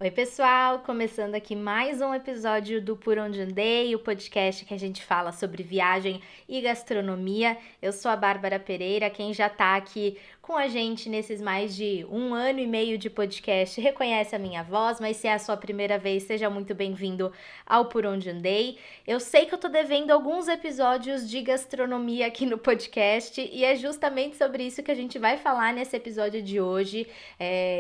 Oi, pessoal! Começando aqui mais um episódio do Por Onde Andei, o podcast que a gente fala sobre viagem e gastronomia. Eu sou a Bárbara Pereira, quem já tá aqui com a gente nesses mais de 1 ano e meio de podcast reconhece a minha voz, mas se é a sua primeira vez, seja muito bem-vindo ao Por Onde Andei. Eu sei que eu tô devendo alguns episódios de gastronomia aqui no podcast e é justamente sobre isso que a gente vai falar nesse episódio de hoje.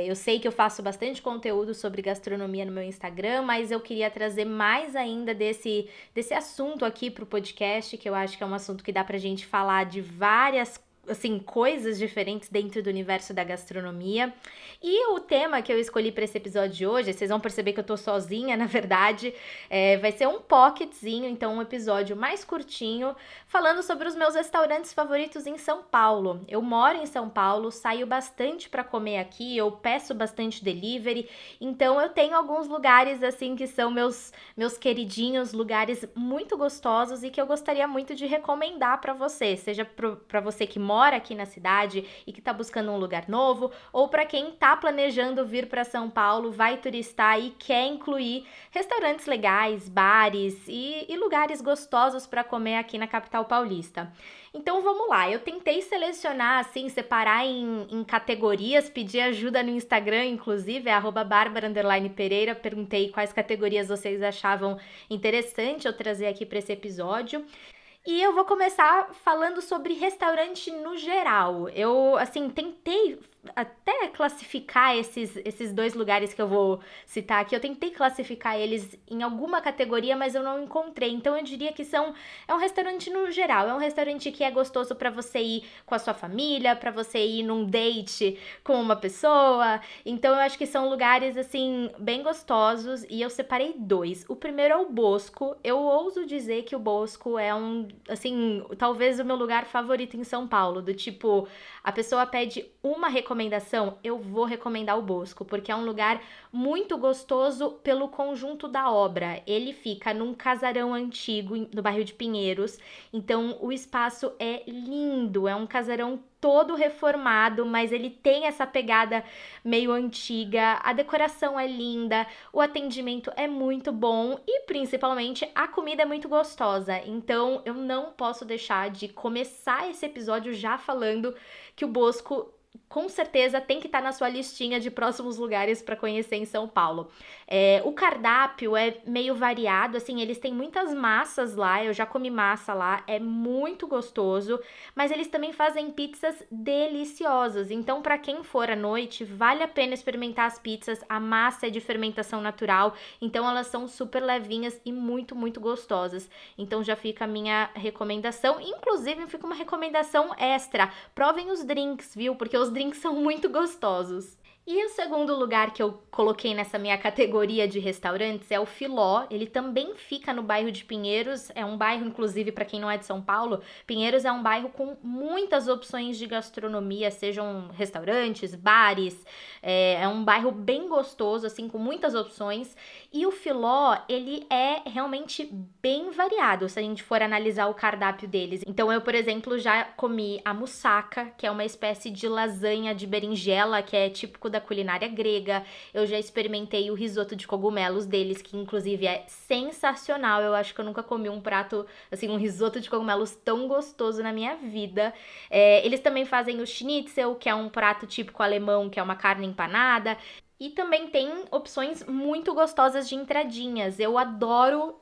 Eu sei que eu faço bastante conteúdo sobre gastronomia no meu Instagram, mas eu queria trazer mais ainda desse assunto aqui para o podcast, que eu acho que é um assunto que dá pra gente falar de várias assim, coisas diferentes dentro do universo da gastronomia. E o tema que eu escolhi para esse episódio de hoje, vocês vão perceber que eu tô sozinha, na verdade, vai ser um pocketzinho, então um episódio mais curtinho, falando sobre os meus restaurantes favoritos em São Paulo. Eu moro em São Paulo, saio bastante para comer aqui, eu peço bastante delivery, então eu tenho alguns lugares assim que são meus queridinhos, lugares muito gostosos e que eu gostaria muito de recomendar para você, seja para você que mora aqui na cidade e que está buscando um lugar novo, ou para quem está planejando vir para São Paulo, vai turistar e quer incluir restaurantes legais, bares e lugares gostosos para comer aqui na capital paulista. Então vamos lá, eu tentei selecionar, assim, separar em categorias, pedi ajuda no Instagram, inclusive, é @Barbara_Pereira, perguntei quais categorias vocês achavam interessante eu trazer aqui para esse episódio. E eu vou começar falando sobre restaurante no geral. Eu, assim, tentei até classificar esses dois lugares que eu vou citar aqui. Eu tentei classificar eles em alguma categoria, mas eu não encontrei. Então eu diria que é um restaurante no geral. É um restaurante que é gostoso para você ir com a sua família, para você ir num date com uma pessoa. Então eu acho que são lugares, assim, bem gostosos. E eu separei dois. O primeiro é o Bosco. Eu ouso dizer que o Bosco é assim, talvez o meu lugar favorito em São Paulo, do tipo, a pessoa pede uma recomendação, eu vou recomendar o Bosco, porque é um lugar muito gostoso pelo conjunto da obra. Ele fica num casarão antigo no bairro de Pinheiros, então o espaço é lindo, é um casarão todo reformado, mas ele tem essa pegada meio antiga, a decoração é linda, o atendimento é muito bom e principalmente a comida é muito gostosa. Então eu não posso deixar de começar esse episódio já falando que o Bosco com certeza tem que estar na sua listinha de próximos lugares para conhecer em São Paulo. O cardápio é meio variado, assim, eles têm muitas massas lá, eu já comi massa lá, é muito gostoso, mas eles também fazem pizzas deliciosas. Então, para quem for à noite, vale a pena experimentar as pizzas. A massa é de fermentação natural, então elas são super levinhas e muito, muito gostosas. Então já fica a minha recomendação, inclusive fica uma recomendação extra. Provem os drinks, viu? Porque os drinks são muito gostosos. E o segundo lugar que eu coloquei nessa minha categoria de restaurantes é o Filó. Ele também fica no bairro de Pinheiros. É um bairro, inclusive, para quem não é de São Paulo, Pinheiros é um bairro com muitas opções de gastronomia, sejam restaurantes, bares. É um bairro bem gostoso, assim, com muitas opções. E o Filó, ele é realmente bem variado, se a gente for analisar o cardápio deles. Então, eu, por exemplo, já comi a moussaka, que é uma espécie de lasanha de berinjela, que é típico da culinária grega. Eu já experimentei o risoto de cogumelos deles, que inclusive é sensacional. Eu acho que eu nunca comi um prato, assim, um risoto de cogumelos tão gostoso na minha vida. Eles também fazem o schnitzel, que é um prato típico alemão, que é uma carne empanada. E também tem opções muito gostosas de entradinhas. Eu adoro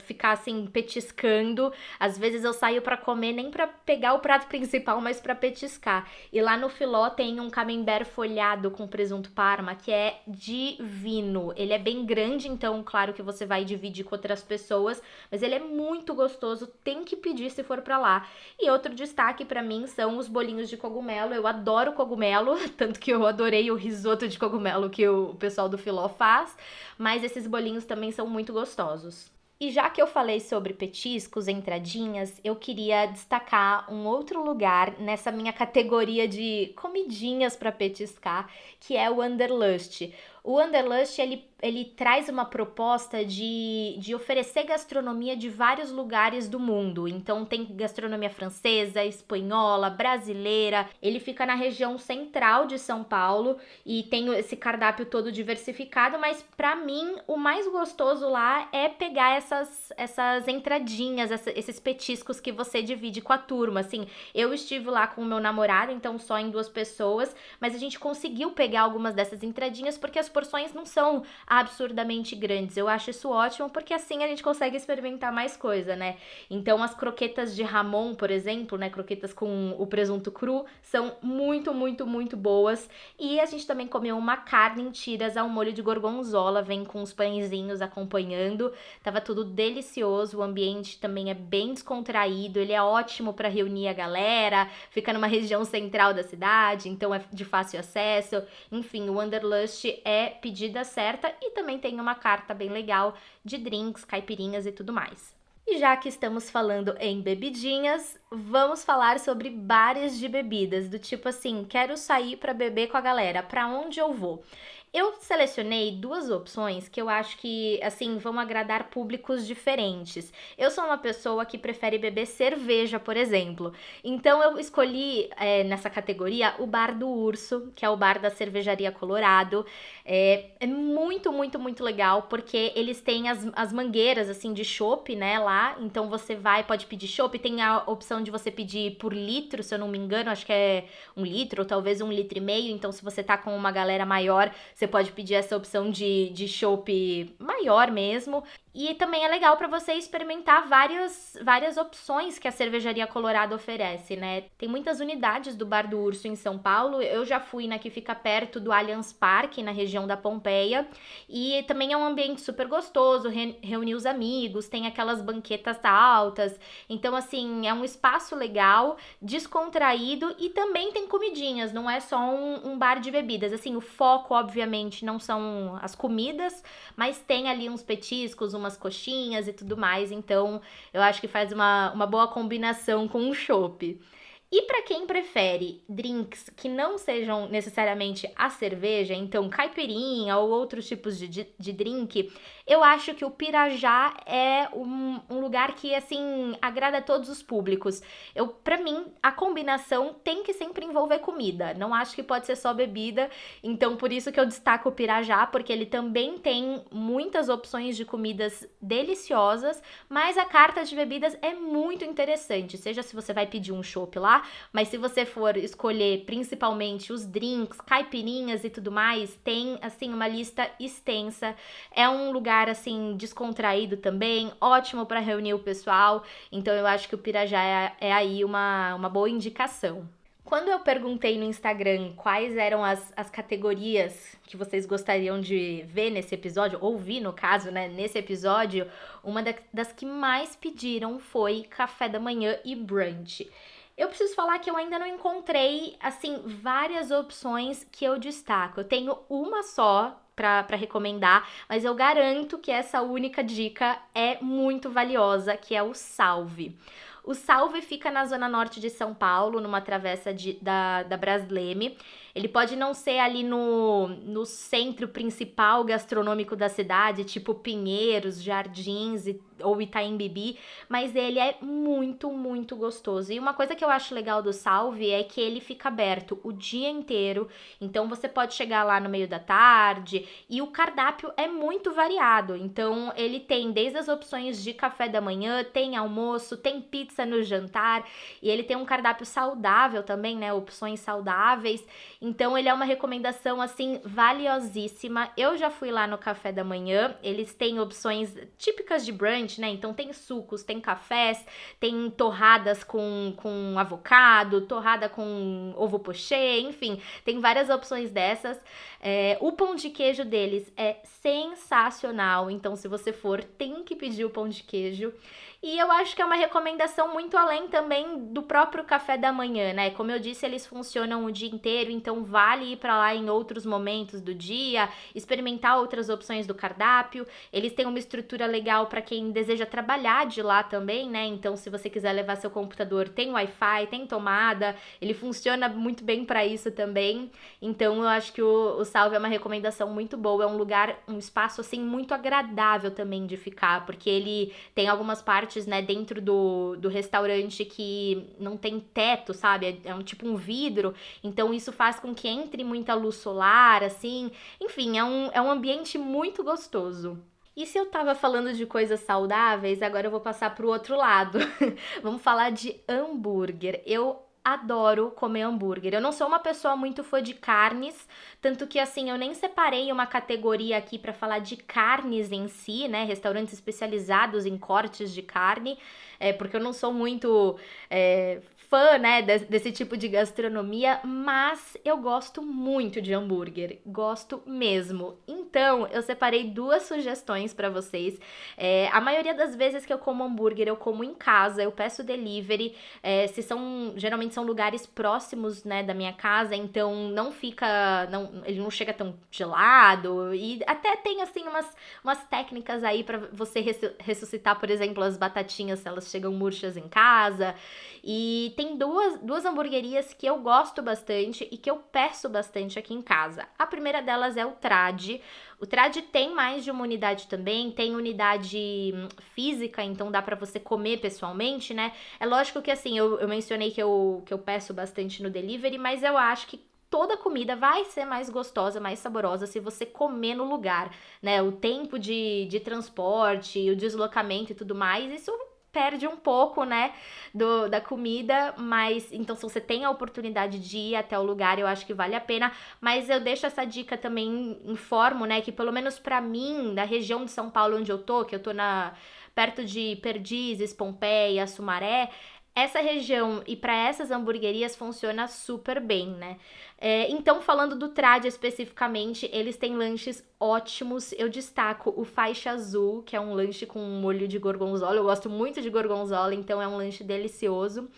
ficar assim petiscando. Às vezes eu saio pra comer nem pra pegar o prato principal, mas pra petiscar. E lá no Filó tem um camembert folhado com presunto parma que é divino. Ele é bem grande, então claro que você vai dividir com outras pessoas, mas ele é muito gostoso. Tem que pedir se for pra lá. E outro destaque pra mim são os bolinhos de cogumelo. Eu adoro cogumelo, tanto que eu adorei o risoto de cogumelo que o pessoal do Filó faz, mas esses bolinhos também são muito gostosos. E já que eu falei sobre petiscos, entradinhas, eu queria destacar um outro lugar nessa minha categoria de comidinhas para petiscar, que é o Wanderlust. O Wanderlust, ele traz uma proposta de oferecer gastronomia de vários lugares do mundo. Então tem gastronomia francesa, espanhola, brasileira. Ele fica na região central de São Paulo e tem esse cardápio todo diversificado, mas pra mim o mais gostoso lá é pegar essas entradinhas, esses petiscos que você divide com a turma. Assim, eu estive lá com o meu namorado, então só em 2 pessoas, mas a gente conseguiu pegar algumas dessas entradinhas porque as porções não são absurdamente grandes. Eu acho isso ótimo porque assim a gente consegue experimentar mais coisa, né? Então as croquetas de Ramon, por exemplo, né, croquetas com o presunto cru, são muito, muito, muito boas. E a gente também comeu uma carne em tiras ao molho de gorgonzola, vem com os pãezinhos acompanhando. Tava tudo delicioso, o ambiente também é bem descontraído, ele é ótimo para reunir a galera, fica numa região central da cidade, então é de fácil acesso. Enfim, o Wanderlust é pedida certa e também tem uma carta bem legal de drinks, caipirinhas e tudo mais. E já que estamos falando em bebidinhas, vamos falar sobre bares de bebidas, do tipo assim, quero sair para beber com a galera, para onde eu vou? Eu selecionei 2 opções que eu acho que, assim, vão agradar públicos diferentes. Eu sou uma pessoa que prefere beber cerveja, por exemplo. Então eu escolhi nessa categoria o Bar do Urso, que é o bar da Cervejaria Colorado. É muito, muito, muito legal, porque eles têm as mangueiras, assim, de chopp, né, lá. Então você pode pedir chopp, tem a opção de você pedir por litro, se eu não me engano, acho que é 1 litro, ou talvez 1,5 litro. Então se você tá com uma galera maior, você pode pedir essa opção de chopp maior mesmo. E também é legal para você experimentar várias opções que a Cervejaria Colorado oferece, né? Tem muitas unidades do Bar do Urso em São Paulo. Eu já fui na que fica perto do Allianz Parque, na região da Pompeia. E também é um ambiente super gostoso, reunir os amigos, tem aquelas banquetas altas. Então, assim, é um espaço legal, descontraído e também tem comidinhas, não é só um bar de bebidas. Assim, o foco, obviamente, não são as comidas, mas tem ali uns petiscos, umas coxinhas e tudo mais, então eu acho que faz uma boa combinação com o chopp. E para quem prefere drinks que não sejam necessariamente a cerveja, então caipirinha ou outros tipos de drink, eu acho que o Pirajá é um lugar que, assim, agrada a todos os públicos. Para mim, a combinação tem que sempre envolver comida, não acho que pode ser só bebida, então por isso que eu destaco o Pirajá, porque ele também tem muitas opções de comidas deliciosas, mas a carta de bebidas é muito interessante, seja se você vai pedir um chopp lá, mas se você for escolher principalmente os drinks, caipirinhas e tudo mais, tem, assim, uma lista extensa. É um lugar, assim, descontraído também, ótimo para reunir o pessoal. Então eu acho que o Pirajá é aí uma boa indicação. Quando eu perguntei no Instagram quais eram as categorias que vocês gostariam de ver nesse episódio, ouvir no caso, né, nesse episódio, uma das que mais pediram foi café da manhã e brunch. Eu preciso falar que eu ainda não encontrei, assim, várias opções que eu destaco. Eu tenho uma só para recomendar, mas eu garanto que essa única dica é muito valiosa, que é o Salve. O Salve fica na zona norte de São Paulo, numa travessa da Brasleme. Ele pode não ser ali no centro principal gastronômico da cidade, tipo Pinheiros, Jardins ou Itaim Bibi, mas ele é muito, muito gostoso. E uma coisa que eu acho legal do Salve é que ele fica aberto o dia inteiro, então você pode chegar lá no meio da tarde e o cardápio é muito variado. Então ele tem desde as opções de café da manhã, tem almoço, tem pizza no jantar e ele tem um cardápio saudável também, né? Opções saudáveis. Então ele é uma recomendação assim valiosíssima. Eu já fui lá no café da manhã, eles têm opções típicas de brunch, né? Então tem sucos, tem cafés, tem torradas com avocado, torrada com ovo pochê, enfim, tem várias opções dessas. O pão de queijo deles é sensacional, então se você for, tem que pedir o pão de queijo. E eu acho que é uma recomendação muito além também do próprio café da manhã, né? Como eu disse, eles funcionam o dia inteiro, então então vale ir para lá em outros momentos do dia, experimentar outras opções do cardápio. Eles têm uma estrutura legal para quem deseja trabalhar de lá também, né? Então, se você quiser levar seu computador, tem Wi-Fi, tem tomada, ele funciona muito bem para isso também. Então, eu acho que o Salve é uma recomendação muito boa, é um lugar, um espaço assim muito agradável também de ficar, porque ele tem algumas partes, né, dentro do restaurante que não tem teto, sabe? É um tipo um vidro, então isso faz com que entre muita luz solar, assim. Enfim, é um ambiente muito gostoso. E se eu tava falando de coisas saudáveis, agora eu vou passar pro outro lado. Vamos falar de hambúrguer. Eu adoro comer hambúrguer. Eu não sou uma pessoa muito fã de carnes, tanto que assim, eu nem separei uma categoria aqui pra falar de carnes em si, né? Restaurantes especializados em cortes de carne, porque eu não sou muito fã, né, desse tipo de gastronomia, mas eu gosto muito de hambúrguer, gosto mesmo. Então, eu separei duas sugestões pra vocês. A maioria das vezes que eu como hambúrguer, eu como em casa, eu peço delivery. Se são, geralmente são lugares próximos, né, da minha casa, então não fica, ele não chega tão gelado, e até tem, assim, umas técnicas aí pra você ressuscitar, por exemplo, as batatinhas se elas chegam murchas em casa. E tem duas hamburguerias que eu gosto bastante e que eu peço bastante aqui em casa. A primeira delas é o Trad. O Trad tem mais de uma unidade também, tem unidade física, então dá pra você comer pessoalmente, né? É lógico que assim, eu mencionei que eu peço bastante no delivery, mas eu acho que toda comida vai ser mais gostosa, mais saborosa se você comer no lugar, né? O tempo de transporte, o deslocamento e tudo mais, isso perde um pouco, né, da comida, mas então se você tem a oportunidade de ir até o lugar, eu acho que vale a pena, mas eu deixo essa dica também, informo, né, que pelo menos pra mim, da região de São Paulo onde eu tô, que eu tô perto de Perdizes, Pompeia, Sumaré, essa região e para essas hamburguerias funciona super bem, né? Então, falando do Trad especificamente, eles têm lanches ótimos. Eu destaco o Faixa Azul, que é um lanche com molho de gorgonzola. Eu gosto muito de gorgonzola, então é um lanche delicioso.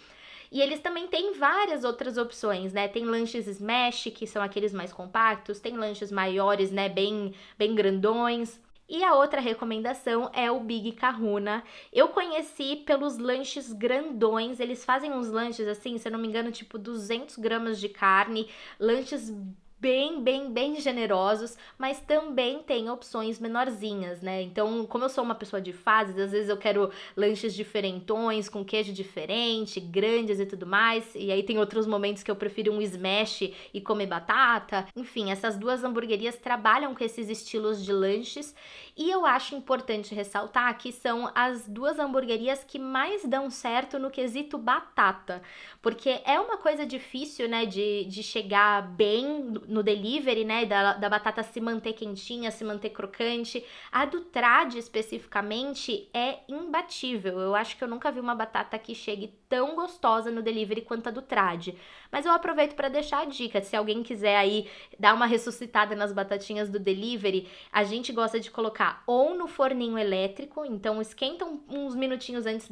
E eles também têm várias outras opções, né? Tem lanches smash, que são aqueles mais compactos, tem lanches maiores, né? Bem grandões. E a outra recomendação é o Big Kahuna. Eu conheci pelos lanches grandões. Eles fazem uns lanches assim, se eu não me engano, tipo 200 gramas de carne. Lanches bem generosos, mas também tem opções menorzinhas, né? Então, como eu sou uma pessoa de fases, às vezes eu quero lanches diferentões, com queijo diferente, grandes e tudo mais, e aí tem outros momentos que eu prefiro um smash e comer batata. Enfim, essas duas hamburguerias trabalham com esses estilos de lanches, e eu acho importante ressaltar que são as duas hamburguerias que mais dão certo no quesito batata, porque é uma coisa difícil, né, de chegar bem no delivery, né, da batata se manter quentinha, se manter crocante. A do Trad, especificamente, é imbatível. Eu acho que eu nunca vi uma batata que chegue tão gostosa no delivery quanto a do Trad. Mas eu aproveito para deixar a dica, se alguém quiser aí dar uma ressuscitada nas batatinhas do delivery, a gente gosta de colocar ou no forninho elétrico, então esquenta uns minutinhos antes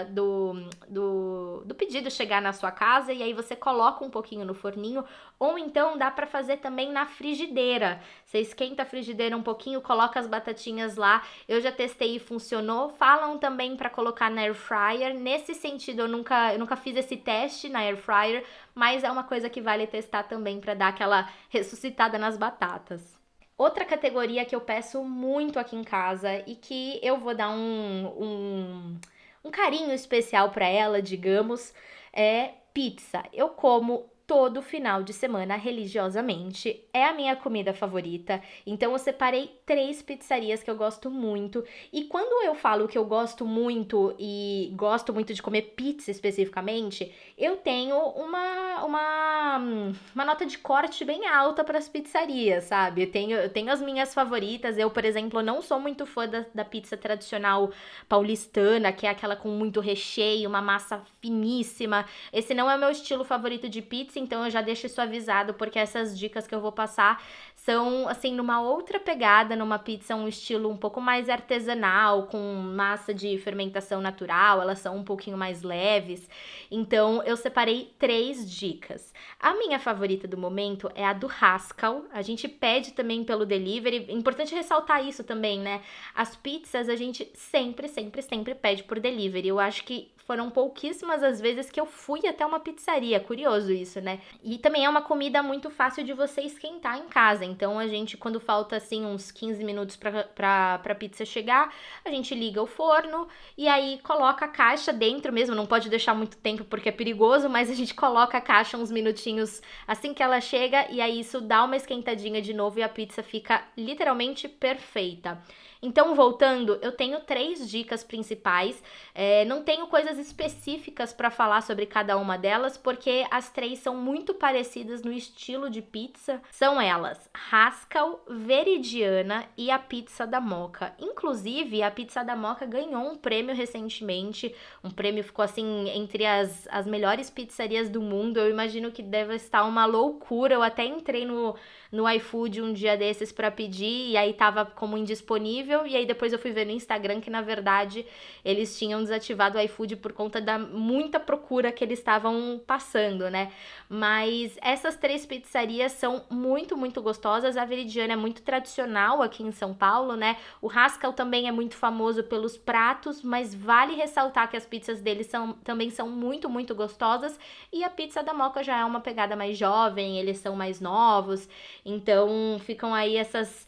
do pedido chegar na sua casa, e aí você coloca um pouquinho no forninho, ou então dá para fazer também na frigideira. Você esquenta a frigideira um pouquinho, coloca as batatinhas lá. Eu já testei e funcionou. Falam também para colocar na air fryer. Nesse sentido, eu nunca fiz esse teste na air fryer, mas é uma coisa que vale testar também para dar aquela ressuscitada nas batatas. Outra categoria que eu peço muito aqui em casa e que eu vou dar um carinho especial para ela, digamos, é pizza. Eu como todo final de semana religiosamente. É a minha comida favorita. Então eu separei 3 pizzarias que eu gosto muito. E quando eu falo que eu gosto muito e gosto muito de comer pizza especificamente, eu tenho uma nota de corte bem alta para as pizzarias, sabe? Eu tenho as minhas favoritas. Eu, por exemplo, não sou muito fã da pizza tradicional paulistana, que é aquela com muito recheio, uma massa finíssima. Esse não é o meu estilo favorito de pizza, então eu já deixo isso avisado, porque essas dicas que eu vou passar são, assim, numa outra pegada, numa pizza, um estilo um pouco mais artesanal, com massa de fermentação natural, elas são um pouquinho mais leves. Então, eu separei 3 dicas. A minha favorita do momento é a do Haskell. A gente pede também pelo delivery. É importante ressaltar isso também, né? As pizzas a gente sempre, sempre, sempre pede por delivery. Eu acho que foram pouquíssimas as vezes que eu fui até uma pizzaria. Curioso isso, né? E também é uma comida muito fácil de você esquentar em casa. Então, a gente, quando falta, assim, uns 15 minutos pra pizza chegar, a gente liga o forno e aí coloca a caixa dentro mesmo. Não pode deixar muito tempo porque é perigoso, mas a gente coloca a caixa uns minutinhos assim que ela chega e aí isso dá uma esquentadinha de novo e a pizza fica literalmente perfeita. Então, voltando, eu tenho 3 dicas principais. Não tenho coisas específicas para falar sobre cada uma delas, porque as 3 são muito parecidas no estilo de pizza. São elas, Haskell, Veridiana e a pizza da Moka. Inclusive, a pizza da Moka ganhou um prêmio recentemente. Um prêmio ficou assim entre as melhores pizzarias do mundo. Eu imagino que deve estar uma loucura. Eu até entrei no iFood um dia desses para pedir e aí tava como indisponível e aí depois eu fui ver no Instagram que na verdade eles tinham desativado o iFood por conta da muita procura que eles estavam passando, né? Mas essas 3 pizzarias são muito, muito gostosas. A Veridiana é muito tradicional aqui em São Paulo, né? O Haskell também é muito famoso pelos pratos, mas vale ressaltar que as pizzas deles também são muito, muito gostosas e a pizza da Moka já é uma pegada mais jovem, eles são mais novos. Então, ficam aí essas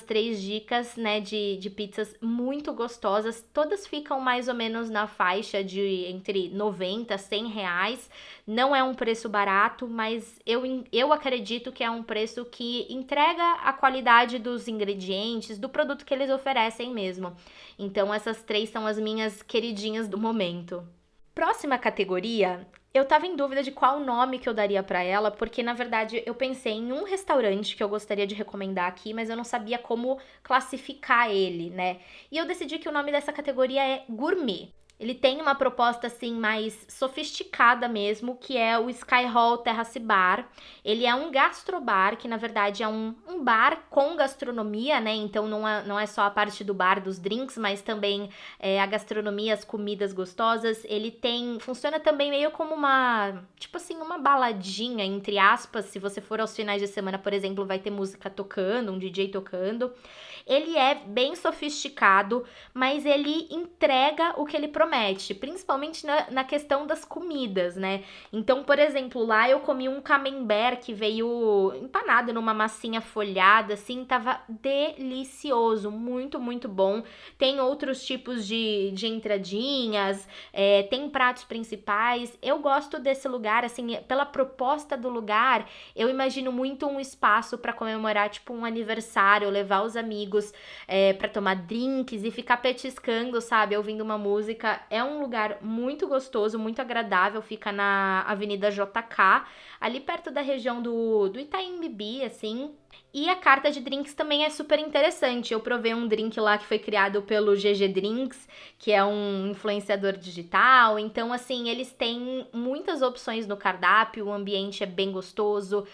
3 dicas, né, de pizzas muito gostosas. Todas ficam mais ou menos na faixa de entre 90 a 100 reais. Não é um preço barato, mas eu acredito que é um preço que entrega a qualidade dos ingredientes, do produto que eles oferecem mesmo. Então, essas 3 são as minhas queridinhas do momento. Próxima categoria, eu tava em dúvida de qual nome que eu daria pra ela, porque na verdade eu pensei em um restaurante que eu gostaria de recomendar aqui, mas eu não sabia como classificar ele, né? E eu decidi que o nome dessa categoria é gourmet. Ele tem uma proposta assim mais sofisticada mesmo, que é o Sky Hall Terrace Bar. Ele é um gastrobar, que na verdade é um bar com gastronomia, né? Então não é só a parte do bar dos drinks, mas também a gastronomia, as comidas gostosas. Funciona também meio como tipo assim, uma baladinha, entre aspas. Se você for aos finais de semana, por exemplo, vai ter música tocando, um DJ tocando. Ele é bem sofisticado, mas ele entrega o que ele promete, principalmente na questão das comidas, né? Então, por exemplo, lá eu comi um camembert que veio empanado numa massinha folhada, assim, tava delicioso, muito, muito bom. Tem outros tipos de entradinhas, tem pratos principais. Eu gosto desse lugar, assim, pela proposta do lugar, eu imagino muito um espaço para comemorar, tipo, um aniversário, levar os amigos para tomar drinks e ficar petiscando, sabe, ouvindo uma música. É um lugar muito gostoso, muito agradável, fica na Avenida JK, ali perto da região do Itaim Bibi, assim. E a carta de drinks também é super interessante. Eu provei um drink lá que foi criado pelo GG Drinks, que é um influenciador digital. Então, assim, eles têm muitas opções no cardápio, o ambiente é bem gostoso.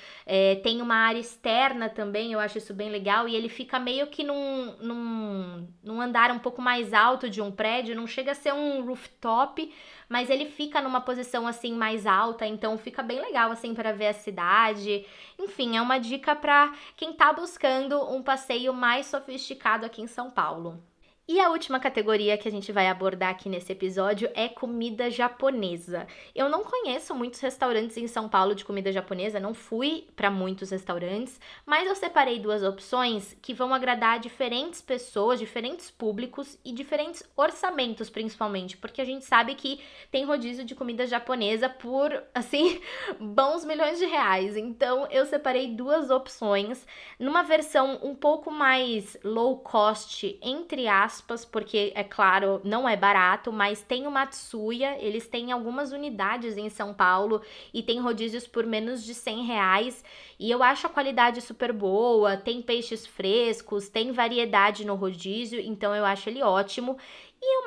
Tem uma área externa também, eu acho isso bem legal. E ele fica meio que num andar um pouco mais alto de um prédio. Não chega a ser um rooftop, mas ele fica numa posição, assim, mais alta. Então, fica bem legal, assim, para ver a cidade. Enfim, é uma dica para quem tá buscando um passeio mais sofisticado aqui em São Paulo. E a última categoria que a gente vai abordar aqui nesse episódio é comida japonesa. Eu não conheço muitos restaurantes em São Paulo de comida japonesa, não fui para muitos restaurantes, mas eu separei 2 opções que vão agradar diferentes pessoas, diferentes públicos e diferentes orçamentos, principalmente, porque a gente sabe que tem rodízio de comida japonesa por, assim, bons milhões de reais. Então, eu separei 2 opções, numa versão um pouco mais low cost, entre aspas, porque, é claro, não é barato, mas tem o Matsuya, eles têm algumas unidades em São Paulo e tem rodízios por menos de 100 reais e eu acho a qualidade super boa, tem peixes frescos, tem variedade no rodízio, então eu acho ele ótimo. E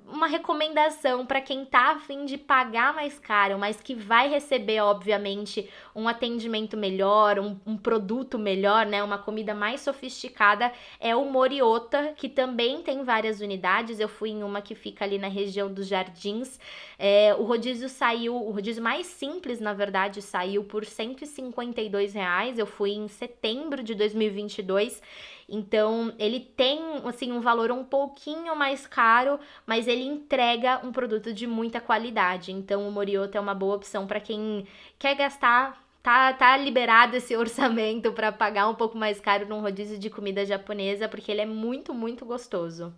uma recomendação para quem tá a fim de pagar mais caro, mas que vai receber, obviamente, um atendimento melhor, um produto melhor, né? Uma comida mais sofisticada, é o Moriota, que também tem várias unidades. Eu fui em uma que fica ali na região dos Jardins. O rodízio saiu, o rodízio mais simples, na verdade, saiu por R$ 152. Eu fui em setembro de 2022. Então, ele tem, assim, um valor um pouquinho mais caro, mas ele entrega um produto de muita qualidade. Então, o Morioto é uma boa opção para quem quer gastar, tá liberado esse orçamento para pagar um pouco mais caro num rodízio de comida japonesa, porque ele é muito, muito gostoso.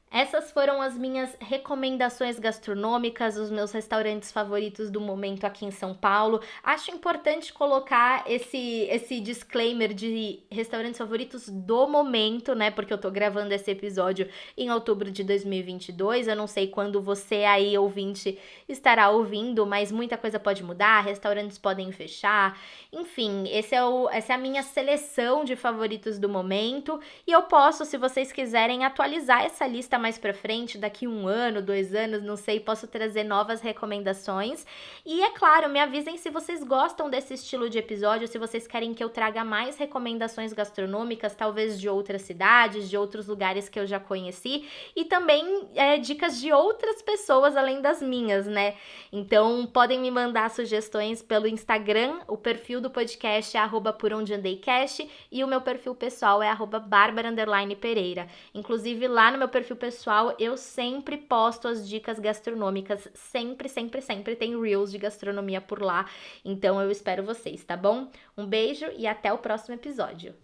Essas foram as minhas recomendações gastronômicas, os meus restaurantes favoritos do momento aqui em São Paulo. Acho importante colocar esse disclaimer de restaurantes favoritos do momento, né? Porque eu tô gravando esse episódio em outubro de 2022. Eu não sei quando você aí, ouvinte, estará ouvindo, mas muita coisa pode mudar, restaurantes podem fechar. Enfim, essa é a minha seleção de favoritos do momento. E eu posso, se vocês quiserem, atualizar essa lista mais pra frente, daqui 1 ano, 2 anos, não sei, posso trazer novas recomendações. E é claro, me avisem se vocês gostam desse estilo de episódio, se vocês querem que eu traga mais recomendações gastronômicas, talvez de outras cidades, de outros lugares que eu já conheci, e também dicas de outras pessoas além das minhas, né? Então, podem me mandar sugestões pelo Instagram, o perfil do podcast é @porondandei_cast e o meu perfil pessoal é @barbara_pereira. Inclusive, lá no meu perfil pessoal, eu sempre posto as dicas gastronômicas. Sempre, sempre, sempre tem reels de gastronomia por lá. Então, eu espero vocês, tá bom? Um beijo e até o próximo episódio.